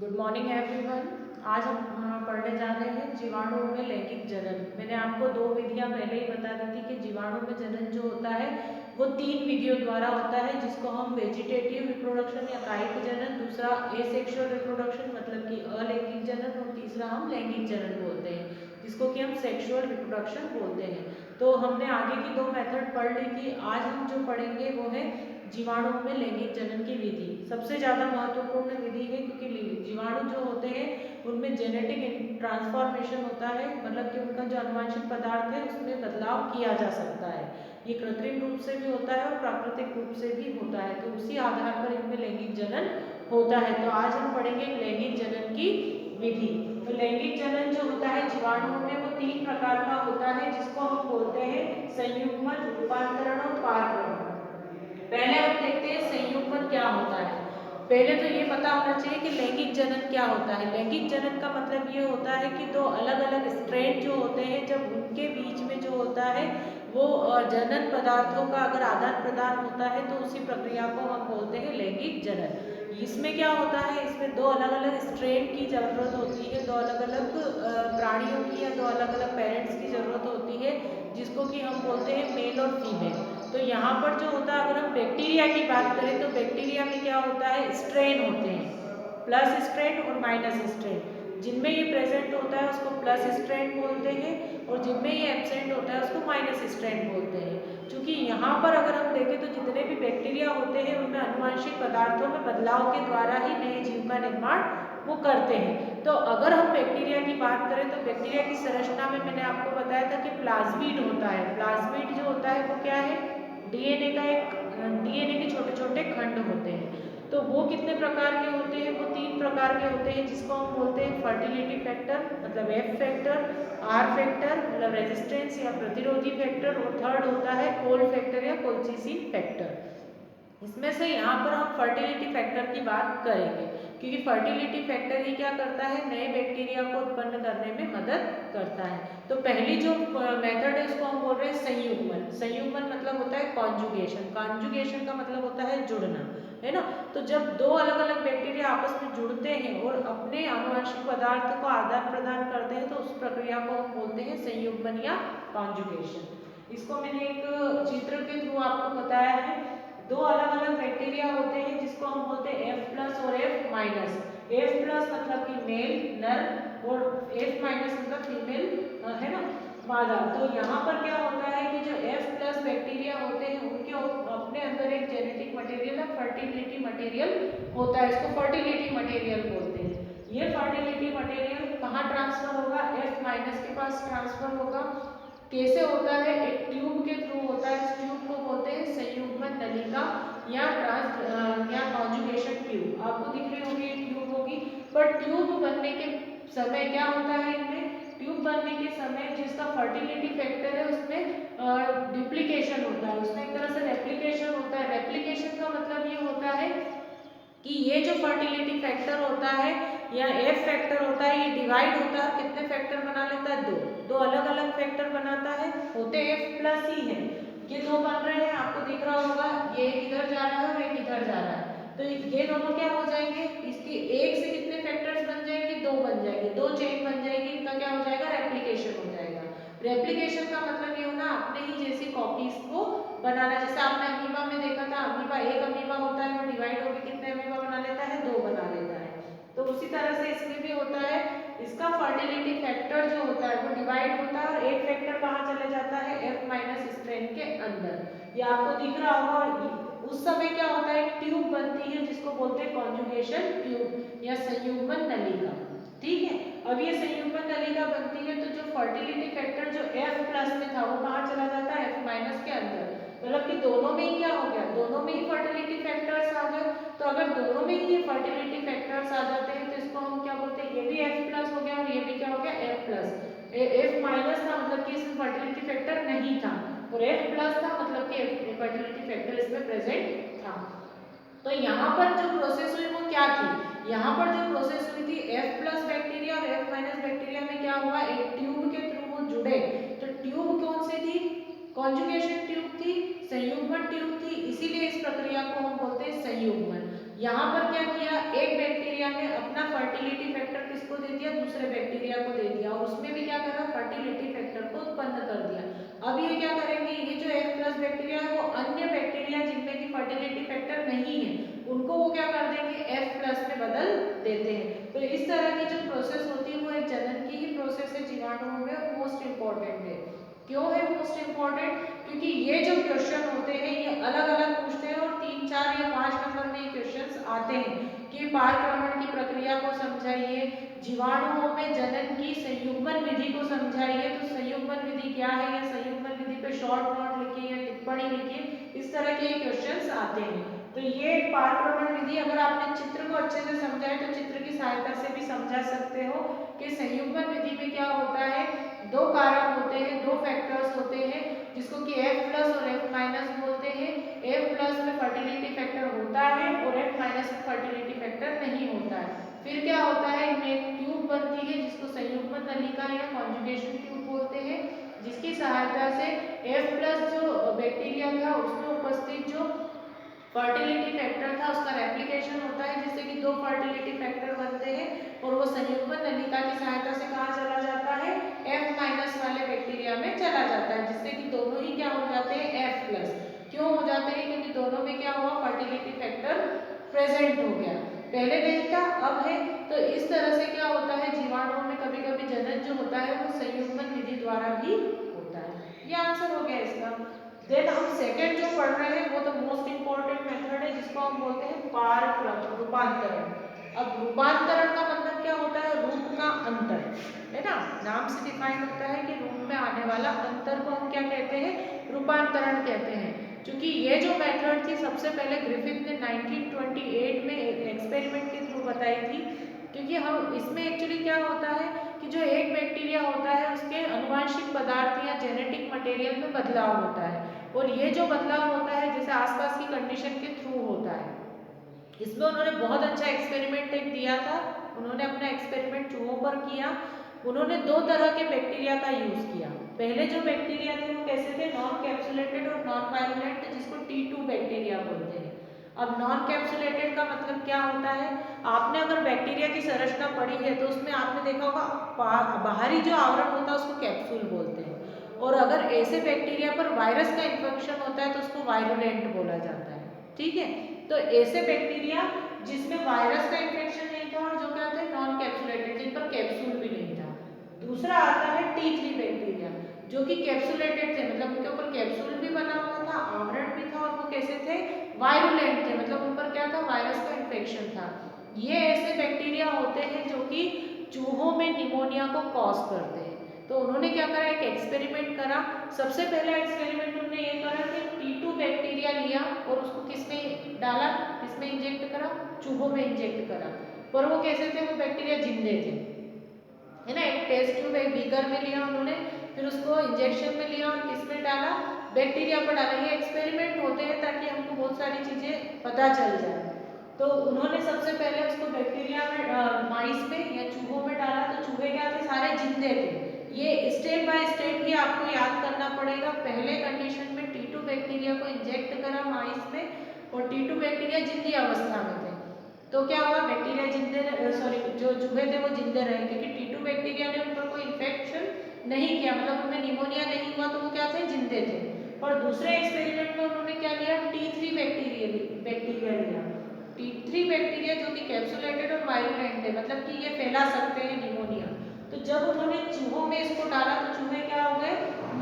Good morning everyone. आज हम पढ़ने जा रहे हैं जीवाणुओं में लैंगिक जनन। मैंने आपको दो विधियां पहले ही बता दी थी कि जीवाणु में जनन जो होता है वो तीन विधियों द्वारा होता है, जिसको हम वेजिटेटिव रिप्रोडक्शन या कायिक जनन, दूसरा एसेक्सुअल रिप्रोडक्शन मतलब कि अलैंगिक जनन, और तीसरा हम लैंगिक जनन बोलते हैं, जिसको कि हम सेक्सुअल रिप्रोडक्शन बोलते हैं। तो हमने आगे की दो मेथड पढ़ ली थी। आज हम जो पढ़ेंगे वो है जीवाणुओं में लैंगिक जनन की विधि। सबसे ज्यादा महत्वपूर्ण विधि है, क्योंकि जीवाणु जो होते हैं उनमें जेनेटिक ट्रांसफॉर्मेशन होता है, मतलब कि उनका जो आनुवंशिक पदार्थ है उसमें बदलाव किया जा सकता है। ये कृत्रिम रूप से भी होता है और प्राकृतिक रूप से भी होता है, तो उसी आधार पर इनमें लैंगिक जनन होता है। तो आज हम पढ़ेंगे लैंगिक जनन की विधि। तो लैंगिक जनन जो होता है जीवाणुओं में वो तीन प्रकार का होता है, जिसको हम बोलते हैं संयुग्मन, रूपांतरण और पारगमन। पहले हम देखते हैं संयुग्मन क्या होता है। पहले तो ये पता होना चाहिए कि लैंगिक जनन क्या होता है। लैंगिक जनन का मतलब ये होता है कि दो अलग अलग स्ट्रेन जो होते हैं, जब उनके बीच में जो होता है वो जनन पदार्थों का अगर आदान प्रदान होता है तो उसी प्रक्रिया को हम बोलते हैं लैंगिक जनन। इसमें क्या होता है, इसमें दो अलग अलग स्ट्रेन की जरूरत होती है, दो अलग अलग प्राणियों की या दो अलग अलग पेरेंट्स की जरूरत होती है, जिसको कि हम बोलते हैं मेल और फीमेल। तो यहाँ पर जो होता है, अगर हम बैक्टीरिया की बात करें तो बैक्टीरिया में क्या होता है, स्ट्रेन होते हैं, प्लस स्ट्रेन और माइनस स्ट्रेन। जिनमें ये प्रेजेंट होता है उसको प्लस स्ट्रेन बोलते हैं, और जिनमें ये एब्सेंट होता है उसको माइनस स्ट्रेन बोलते हैं। क्योंकि यहाँ पर अगर हम देखें तो जितने भी बैक्टीरिया होते हैं उनमें आनुवंशिक पदार्थों में बदलाव के द्वारा ही नए जीव का निर्माण वो करते हैं। तो अगर हम बैक्टीरिया की बात करें तो बैक्टीरिया की संरचना में मैंने आपको बताया था कि प्लाज्मिड होता है। प्लाज्मिड जो होता है वो क्या है, डीएनए का एक, डीएनए के छोटे छोटे खंड होते हैं। तो वो कितने प्रकार के होते हैं, वो तीन प्रकार के होते हैं, जिसको हम बोलते हैं फर्टिलिटी फैक्टर मतलब एफ फैक्टर, आर फैक्टर मतलब रेजिस्टेंस या प्रतिरोधी फैक्टर, और थर्ड होता है कोल फैक्टर या कोल्चिसिन फैक्टर। इसमें से यहाँ पर हम फर्टिलिटी फैक्टर की बात करेंगे, क्योंकि फर्टिलिटी फैक्टर ही क्या करता है, नए बैक्टीरिया को उत्पन्न करने में मदद करता है। तो पहली जो मेथड है उसको हम बोल रहे हैं संयुग्मन। संयुग्मन मतलब होता है कॉन्जुगेशन। कॉन्जुगेशन का मतलब होता है जुड़ना, है ना। तो जब दो अलग अलग बैक्टीरिया आपस में जुड़ते हैं और अपने आनुवंशिक पदार्थ को आदान प्रदान करते हैं तो उस प्रक्रिया को हम बोलते हैं संयुग्मन या कॉन्जुगेशन। इसको मैंने एक चित्र के थ्रू आपको बताया है। दो अलग अलग बैक्टीरिया होते हैं जिसको हम बोलते हैं F प्लस और F माइनस। F प्लस मतलब कि मेल नर, और F माइनस मतलब फीमेल, है ना, मादा। तो यहाँ पर क्या होता है कि जो F प्लस बैक्टीरिया होते हैं उनके अपने अंदर एक जेनेटिक मटेरियल है, फर्टिलिटी मटेरियल होता है। इसको फर्टिलिटी मटेरियल बोलते हैं। ये फर्टिलिटी मटेरियल कहाँ ट्रांसफर होगा, F माइनस के पास ट्रांसफर होगा। कैसे होता है, एक ट्यूब के थ्रू होता है। इस ट्यूब को बोलते हैं संयुग्मन नलिका या या कॉन्जुगेशन ट्यूब। आपको दिख रही होगी ये ट्यूब होगी, पर ट्यूब बनने के समय क्या होता है, इनमें ट्यूब बनने के समय जिसका फर्टिलिटी फैक्टर है उसमें डिप्लीकेशन होता है, उसमें एक तरह से रेप्लिकेशन होता है। रेप्लिकेशन का मतलब ये होता है कि ये जो फर्टिलिटी फैक्टर होता है या एफ फैक्टर होता है, ये डिवाइड होता है, कितने फैक्टर बना लेता है, दो। दो अलग अलग फैक्टर बनाता है, होते एफ प्लस ही है। ये दो बन रहे हैं, आपको दिख रहा होगा, ये एक इधर जा रहा है और एक इधर जा रहा है। तो ये दोनों क्या हो जाएंगे, इसकी एक से कितने फैक्टर्स बन जाएंगे, दो बन जाएंगे, दो चेन बन जाएगी। इनका क्या हो जाएगा, रेप्लिकेशन हो जाएगा। रेप्लिकेशन का मतलब ये होना अपने ही जैसी कॉपीज को बनाना। जैसे आपने अमीबा में देखा था, अमीबा एक अमीबा होता है, वो डिवाइड होकर कितने अमीबा बना लेता है, दो बना लेता है। तो उसी तरह से इसमें भी होता है। इसका फर्टिलिटी फैक्टर जो होता है वो डिवाइड होता है और एक फैक्टर कहाँ चले जाता है, F माइनस स्ट्रेन के अंदर। ये आपको दिख रहा होगा। उस समय क्या होता है, एक ट्यूब बनती है जिसको बोलते हैं कॉन्जुगेशन ट्यूब या संयुग्मन नलिका। ठीक है। अब ये संयुग्मन नलिका बनती है तो जो फर्टिलिटी फैक्टर जो F प्लस में था वो कहाँ चला जाता है, F माइनस के अंदर। मतलब कि दोनों में ही क्या हो गया, दोनों में ही फर्टिलिटी फैक्टर्स आ गए। तो अगर दोनों में ही ये फर्टिलिटी फैक्टर्स आ जाते हैं तो इसको हम क्या बोलते हैं, ये भी F प्लस हो गया और ये भी क्या हो गया, F प्लस। F माइनस था मतलब कि इसमें फर्टिलिटी फैक्टर नहीं था, और F प्लस था मतलब कि फर्टिलिटी फैक्टर इसमें प्रेजेंट था। तो यहाँ पर जो प्रोसेस हुई वो क्या थी, यहाँ पर जो प्रोसेस हुई थी, F प्लस बैक्टीरिया और F माइनस बैक्टीरिया में क्या हुआ, एक ट्यूब के थ्रू वो जुड़े। तो ट्यूब कौन सी थी, कॉन्जुगेशन ट्यूब थी, संयुग्मन ट्यूब थी, इसीलिए इस प्रक्रिया को हम बोलते हैं संयुग्मन। यहाँ पर क्या किया, एक बैक्टीरिया ने अपना फर्टिलिटी फैक्टर किसको दे दिया, दूसरे बैक्टीरिया को दे दिया, और उसमें भी क्या करा, फर्टिलिटी फैक्टर को उत्पन्न कर दिया। अब ये क्या करेंगे, ये जो F+ बैक्टीरिया है वो अन्य बैक्टीरिया जिनमें की फर्टिलिटी फैक्टर नहीं है उनको वो क्या कर देंगे, F+ में बदल देते हैं। तो इस तरह की जो प्रोसेस होती है वो एक जनन की ही प्रोसेस है जीवाणुओं में, मोस्ट इंपॉर्टेंट है। क्यों है मोस्ट इंपॉर्टेंट, क्योंकि ये जो क्वेश्चन होते हैं ये अलग अलग पूछते हैं और 3, 4 या 5 नंबर में ये क्वेश्चंस आते हैं कि पारक्रमण की प्रक्रिया को समझाइए, जीवाणुओं में जनन की संयुग्मन विधि को समझाइए। तो संयुग्मन विधि क्या है, या संयुग्मन विधि पे शॉर्ट नोट लिखिए या टिप्पणी लिखिए, इस तरह के क्वेश्चंस आते हैं। तो ये पारक्रमण विधि अगर आपने चित्र को अच्छे से समझा है तो चित्र की सहायता से भी समझा सकते हो कि संयुग्मन विधि में क्या होता है, दो कारक होते हैं, दो फैक्टर्स होते हैं जिसको कि F+ और F- बोलते हैं। F+ में फर्टिलिटी फैक्टर होता है और F- में फर्टिलिटी फैक्टर नहीं होता है। फिर क्या होता है, इनमें एक ट्यूब बनती है जिसको संयुग्मन नलिका या कॉन्जुगेशन ट्यूब बोलते हैं, जिसकी सहायता से F+ जो बैक्टीरिया था उसमें उपस्थित जो फर्टिलिटी फैक्टर था उसका रेप्लिकेशन होता है, जिससे कि दो फर्टिलिटी फैक्टर बनते हैं और वो संयुग्मन नलिका की सहायता से कहाँ चला जाता है, F- वाले बैक्टीरिया में चला जाता है, जिससे कि दोनों ही क्या हो जाते हैं, F+। क्यों हो जाते हैं, क्योंकि दोनों में क्या हुआ, फर्टिलिटी फैक्टर प्रेजेंट हो गया, पहले नहीं था अब है। तो इस तरह से क्या होता है, जीवाणुओं में कभी कभी जनन जो होता है वो संयुग्मन विधि द्वारा भी होता है। ये आंसर हो गया इसका। देन हम सेकंड जो पढ़ रहे हैं वो तो मोस्ट इंपॉर्टेंट मेथड है जिसको हम बोलते हैं पारक्रम रूपांतरण। अब रूपांतरण का मतलब क्या होता है, रूप का अंतर, है ना, नाम से डिफाइन होता है कि रूप में आने वाला अंतर को हम क्या कहते हैं, रूपांतरण कहते हैं। क्योंकि ये जो मेथड थी सबसे पहले ग्रिफिथ ने 1928 में एक्सपेरिमेंट के थ्रू बताई थी। क्योंकि हम इसमें एक्चुअली क्या होता है कि जो एक बैक्टीरिया होता है उसके अनुवांशिक पदार्थ या जेनेटिक मटेरियल में बदलाव होता है, और ये जो बदलाव होता है जैसे आसपास की कंडीशन के थ्रू होता है। इसमें उन्होंने बहुत अच्छा एक्सपेरिमेंट एक दिया था, उन्होंने अपना एक्सपेरिमेंट चूहों पर किया। उन्होंने दो तरह के बैक्टीरिया का यूज किया। पहले जो बैक्टीरिया थे वो कैसे थे, नॉन कैप्सुलेटेड और नॉन वायरुलेंट, जिसको T2 बैक्टीरिया बोलते हैं। अब नॉन कैप्सुलेटेड का मतलब क्या होता है, आपने अगर बैक्टीरिया की संरचना पढ़ी है तो उसमें आपने देखा होगा बाहरी जो आवरण होता है उसको कैप्सूल बोलते हैं, और अगर ऐसे बैक्टीरिया पर वायरस का इन्फेक्शन होता है तो उसको वायरुलेंट बोला जाता है। ठीक है, तो ऐसे बैक्टीरिया जिसमें वायरस का इन्फेक्शन नहीं था और जो क्या थे, नॉन कैप्सुलेटेड, जिन पर कैप्सूल भी नहीं था। दूसरा आता है T3 बैक्टीरिया जो कि कैप्सुलेटेड थे, मतलब उनके ऊपर कैप्सूल भी बना हुआ था, आवरण भी था, और वो कैसे थे, वायरुलेंट थे, मतलब उन पर क्या था, वायरस का इन्फेक्शन था। ये ऐसे बैक्टीरिया होते हैं जो कि चूहों में निमोनिया को कॉज करते हैं। तो उन्होंने क्या करा, एक एक्सपेरिमेंट करा। सबसे पहला एक्सपेरिमेंट उन्होंने ये करा कि T2 बैक्टीरिया लिया और उसको किसमें डाला, किसमें इंजेक्ट करा, चूहों में इंजेक्ट करा। पर वो कैसे थे, वो बैक्टीरिया जिंदे थे, है ना। एक टेस्ट ट्यूब एक बीकर में लिया उन्होंने, फिर उसको इंजेक्शन में लिया और किसमें डाला, बैक्टीरिया पर डाला। ये एक्सपेरिमेंट होते हैं ताकि हमको बहुत सारी चीजें पता चल जाए। तो उन्होंने सबसे पहले उसको बैक्टीरिया में माइस में या चूहों में डाला, तो चूहे क्या थे, सारे जिंदे थे। ये स्टेप बाय स्टेप ही आपको याद करना पड़ेगा। पहले कंडीशन में T2 बैक्टीरिया को इंजेक्ट करा माइस में, और T2 बैक्टीरिया जिंदी अवस्था में थे। तो क्या हुआ, बैक्टीरिया जिंदे, सॉरी जो चूहे थे वो जिंदे रहे, क्योंकि T2 बैक्टीरिया ने उन पर कोई इन्फेक्शन नहीं किया, मतलब उनमें निमोनिया नहीं हुआ, तो वो क्या थे, जिंदे थे। और दूसरे एक्सपेरिमेंट में उन्होंने क्या लिया, T3 बैक्टीरिया लिया। T3 बैक्टीरिया जो कि कैप्सुलेटेड और वायरुलेंट है, मतलब कि ये फैला सकते हैं निमोनिया। तो जब उन्होंने चूहों में इसको डाला तो चूहे क्या हो गए,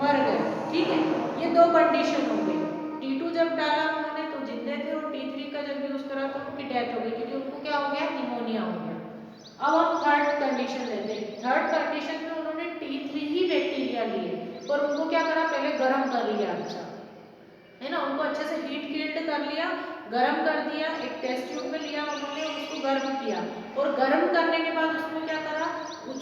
मर गए। ठीक है, ये दो कंडीशन हो गई। T2 जब डाला उन्होंने तो जिंदे थे, और T3 का जब यूज करा तो उनकी डेथ हो गई, क्योंकि उनको क्या हो गया, निमोनिया हो गया। अब हम थर्ड कंडीशन लेते हैं। थर्ड कंडीशन में उन्होंने T3 ही बैक्टीरिया लिए, पर उनको क्या करा, पहले गर्म कर लिया, अच्छा, है ना, उनको अच्छे से हीट कील्ड कर लिया, गर्म कर दिया, एक टेस्ट ट्यूब में लिया उन्होंने, उसको गर्म किया, और गर्म करने के बाद उसमें क्या करा,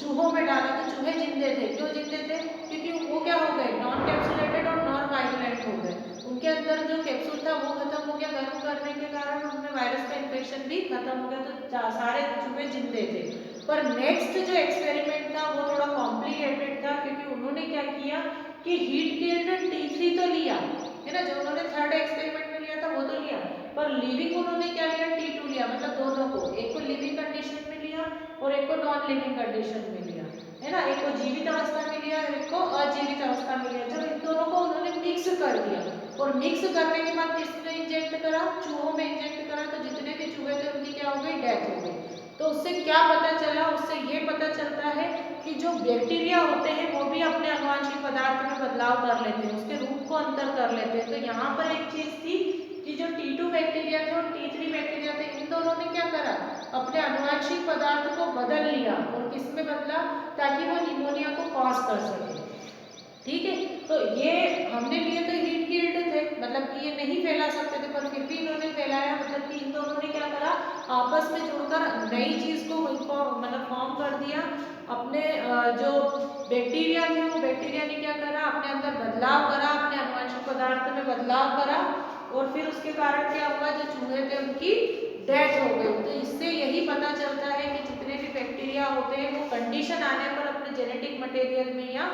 चूहों में डाला। तो चूहे जिंदे थे, क्यों जिंदे थे, क्योंकि वो क्या हो गए, नॉन कैप्सुलेटेड और नॉन वायरुलेंट हो गए, उनके अंदर जो कैप्सूल था वो खत्म हो गया, गर्म करने के कारण उनमें वायरस का इन्फेक्शन भी खत्म हो गया, तो सारे चूहे जिंदे थे। पर नेक्स्ट जो एक्सपेरिमेंट था वो थोड़ा कॉम्प्लिकेटेड था, क्योंकि उन्होंने क्या किया कि हीट कील्ड T3 तो लिया, है ना, जो उन्होंने थर्ड एक्सपेरिमेंट में लिया था वो तो लिया, पर लिविंग उन्होंने क्या लिया, T2 लिया, मतलब दोनों को, एक को लिविंग कंडीशन में लिया और एक को नॉन लिविंग कंडीशन में लिया, है ना, एक को जीवित अवस्था में लिया और एक को अजीवित अवस्था में लिया। जब इन दोनों को उन्होंने मिक्स कर दिया और मिक्स करने के बाद किसमें इंजेक्ट करा, चूहों में इंजेक्ट करा, तो जितने भी चूहे थे उनकी क्या हो गई, डेथ हो गई। तो उससे क्या पता चला, उससे ये पता चलता है कि जो बैक्टीरिया होते हैं वो भी अपने आनुवंशिक पदार्थ में बदलाव कर लेते हैं, उसके रूप को अंतर कर लेते हैं। तो यहाँ पर एक चीज थी कि जो T2 बैक्टीरिया थे और T3 बैक्टीरिया थे, इन दोनों ने क्या करा, अपने आनुवंशिक पदार्थ को बदल लिया और किसमें बदला, ताकि वो निमोनिया को कॉज कर सके। ठीक है, तो ये हमने लिए तो हीट कील्ड थे, मतलब कि ये नहीं फैला सकते थे, पर फिर भी इन्होंने फैलाया, मतलब कि इन दोनों ने क्या करा, आपस में जुड़कर नई चीज को मतलब फॉर्म कर दिया। अपने जो बैक्टीरिया थे वो बैक्टीरिया ने क्या करा, अपने अंदर बदलाव करा, अपने आनुवंशिक पदार्थ में बदलाव करा और फिर उसके कारण क्या हुआ, जो चूहे थे उनकी डेथ हो गई। तो इससे यही पता चलता है कि जितने भी बैक्टीरिया होते हैं वो कंडीशन आने पर अपने जेनेटिक मटेरियल में या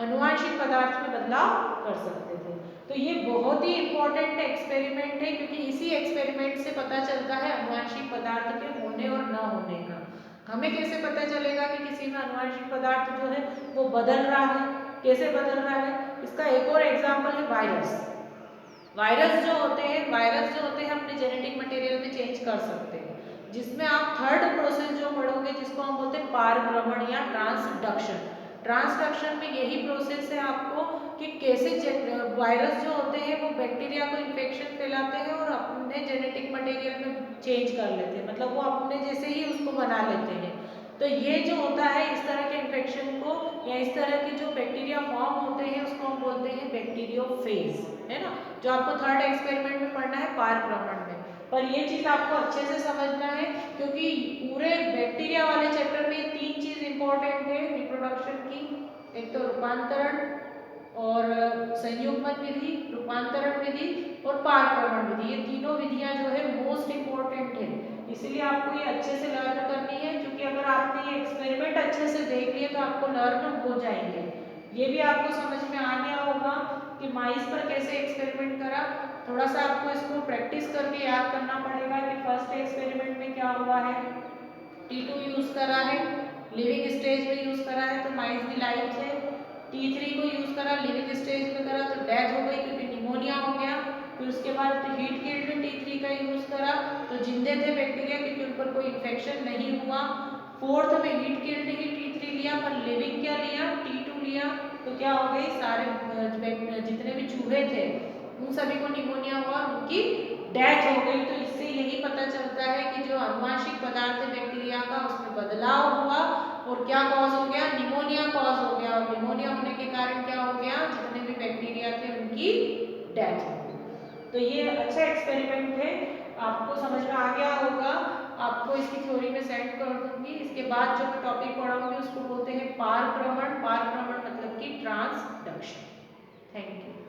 आनुवंशिक पदार्थ में बदलाव कर सकते थे। तो ये बहुत ही इंपॉर्टेंट एक्सपेरिमेंट है, क्योंकि इसी एक्सपेरिमेंट से पता चलता है आनुवंशिक पदार्थ के होने और न होने का। हमें कैसे पता चलेगा कि किसी में आनुवंशिक पदार्थ जो है वो बदल रहा है, कैसे बदल रहा है, इसका एक और एग्जाम्पल है वायरस। वायरस जो होते हैं अपने जेनेटिक मटेरियल में चेंज कर सकते हैं, जिसमें आप थर्ड प्रोसेस जो पढ़ोगे जिसको हम बोलते हैं पारगमन या ट्रांसडक्शन। ट्रांसडक्शन में यही प्रोसेस है आपको कि कैसे वायरस जो होते हैं वो बैक्टीरिया को इन्फेक्शन फैलाते हैं और अपने जेनेटिक मटेरियल में चेंज कर लेते हैं, मतलब वो अपने जैसे ही उसको बना लेते हैं। तो ये जो होता है इस तरह के इन्फेक्शन को या इस तरह के जो बैक्टीरिया फॉर्म होते हैं उसको हम बोलते हैं बैक्टीरियोफेज, है ना, जो आपको थर्ड एक्सपेरिमेंट में पढ़ना है पारगमन में। पर ये चीज आपको अच्छे से समझना है, क्योंकि पूरे बैक्टीरिया वाले चैप्टर में तीन चीज इंपॉर्टेंट है रिप्रोडक्शन की, एक तो रूपांतरण और संयुग्मन विधि, रूपांतरण विधि और पारगमन विधि, ये तीनों विधियां जो है मोस्ट इंपॉर्टेंट है, इसलिए आपको ये अच्छे से लर्न करनी है। क्योंकि अगर आपने ये एक्सपेरिमेंट अच्छे से देख लिए तो आपको लर्न हो जाएंगे। ये भी आपको समझ में आ गया होगा कि माइस पर कैसे एक्सपेरिमेंट करा। थोड़ा सा आपको इसको प्रैक्टिस करके याद करना पड़ेगा कि फर्स्ट एक्सपेरिमेंट में क्या हुआ है, T2 यूज करा है, लिविंग स्टेज में यूज करा है तो माइस भी लाइव थे। T3 को यूज करा, लिविंग स्टेज में करा तो डेथ हो गई क्योंकि निमोनिया हो गया। फिर उसके बाद हीट कील्ड में T3 का यूज करा तो जिंदे थे बैक्टीरिया क्योंकि उन पर कोई इन्फेक्शन नहीं हुआ। फोर्थ में हीट कील्ड ही T3 लिया, पर लिविंग क्या लिया, T2 लिया, तो क्या हो गई, सारे जितने भी चूहे थे उन सभी को निमोनिया हुआ, उनकी डेथ हो गई। तो इससे यही पता चलता है कि जो आनुवंशिक पदार्थ है बैक्टीरिया का उसमें बदलाव हुआ और क्या कॉज हो गया, निमोनिया कॉज हो गया, और निमोनिया होने के कारण क्या हो गया, जितने भी बैक्टीरिया थे उनकी डेथ हो गई। तो ये अच्छा एक्सपेरिमेंट है, आपको समझ में आ गया होगा। आपको इसकी थ्योरी में सेंड कर दूंगी। इसके बाद जो मैं टॉपिक पढ़ाऊंगी उसको बोलते हैं पारगमन। पारगमन मतलब कि ट्रांसडक्शन। Thank you.